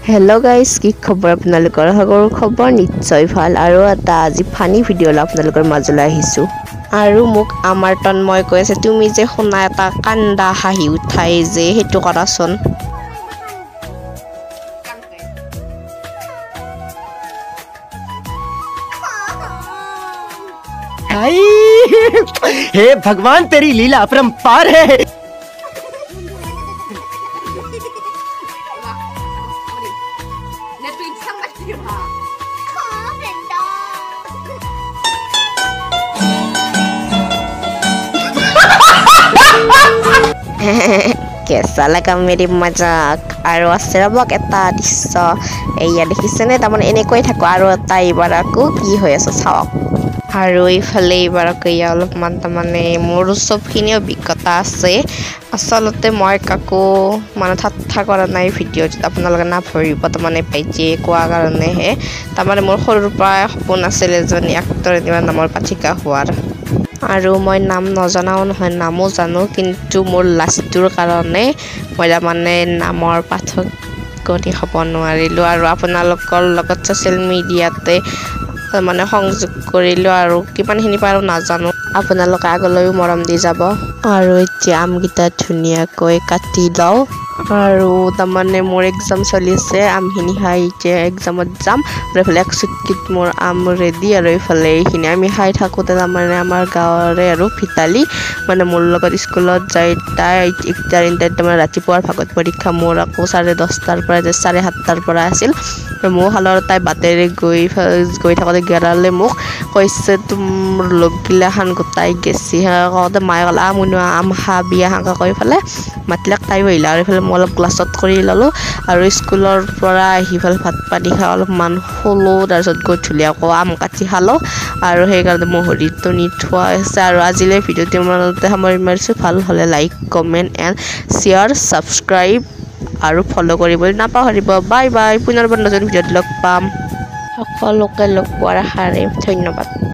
Hello guys की खबर আপোনালোকৰ হগৰ খবৰ নিশ্চয় ভাল আৰু এটা আজি ফানি ভিডিও আপোনালোকৰ মাজলৈ আহিছো আৰু মোক আমাৰ তন্ময় কৈ আছে তুমি যে শুনা এটা কান্দা হাঁহি উঠাই যে হেতু কৰাচোন हे भगवान तेरी लीला अपरंपार है कैसा लगा मेरी मजाक আৰু আছে ৰবক এটা দৃশ্য এয়া দেখিছেনে তাৰমানে এনেকৈ থাকো আৰু এটা এইবাৰ আকৌ কি হৈ আছে চাওক আৰু এইফালে এইবাৰ আকৌ এয়া অলপমান তাৰমানে মোৰ চবখিনি অভিজ্ঞতা আছে আচলতে মই কাকো মানে ঠাট্টা কৰা নাই ভিডিঅ'ত আপোনালোকে নাভাবিব তাৰমানে পাইছে কোৱা কাৰণেহে তাৰমানে মোৰ সৰুৰ পৰাই সপোন আছিল এজনী এক্টৰ এজনী নামৰ পাঠিকা হোৱাৰ আৰু মই নাম নজনাও নহয় নামো জানো কিন্তু মোৰ লাজটোৰ কাৰণে মই মানে নামৰ পাঠক গতি হ'ব নোৱাৰিলোঁ আৰু আপোনালোকৰ লগত ছ'চিয়েল মিডিয়াতে মানে সংযোগ কৰিলোঁ আৰু কিমানখিনি পাৰো নাজানো আপোনালোকে আগলৈও মৰম দি যাব আৰু এতিয়া আমকেইটা ধুনীয়াকৈ কাটি লওঁ আৰু তাৰমানে মোৰ এক্সাম চলি আছে আমখিনি খাই এতিয়া এক্সামত যাম আৰু এইফালে এক চুটকিত মোৰ আম ৰেডি আৰু এইফালে এইখিনি আমি খাই থাকোঁতে তাৰমানে আমাৰ গাঁৱৰে আৰু ভিতালী মানে মোৰ লগত স্কুলত যায় তাই তাৰমানে ৰাতিপুৱাৰ ভাগত পৰীক্ষা মোৰ আকৌ 10:30 পৰা 7:30 পৰা আছিল আৰু মোৰ হালৰ তাই বাটেৰে গৈ থাকোঁতে গেৰালে মোক কৈছে তোমাৰ লগগিলাখান গোটাই গেছি কওঁতে মায়ে ক'লে আম খাবি সেনেকৈ কৈ পেলাই মাতিলাক তাইও আহিলে আৰু এইফালে মই অলপ ক্লাছত কৰি ল'লোঁ আৰু স্কুলৰ পৰা আহি পেলাই ভাত পানী খাই অলপমান শুলোঁ তাৰপিছত গধূলি আকৌ আম কাটি খালোঁ আৰু সেইকাৰণে মোৰ শৰীৰটো নিথোৱা হৈছে আৰু আজিলৈ ভিডিঅ'টো ইমানতে সামৰি মাৰিছোঁ ভাল হ'লে like comment and share subscribe আৰু ফ'ল' কৰিবলৈ নাপাহৰিব বাই বাই পুনৰ নতুন ভিডিঅ'ত লগ পাম সকলোকে লগ পোৱাৰ আশাৰে ধন্যবাদ।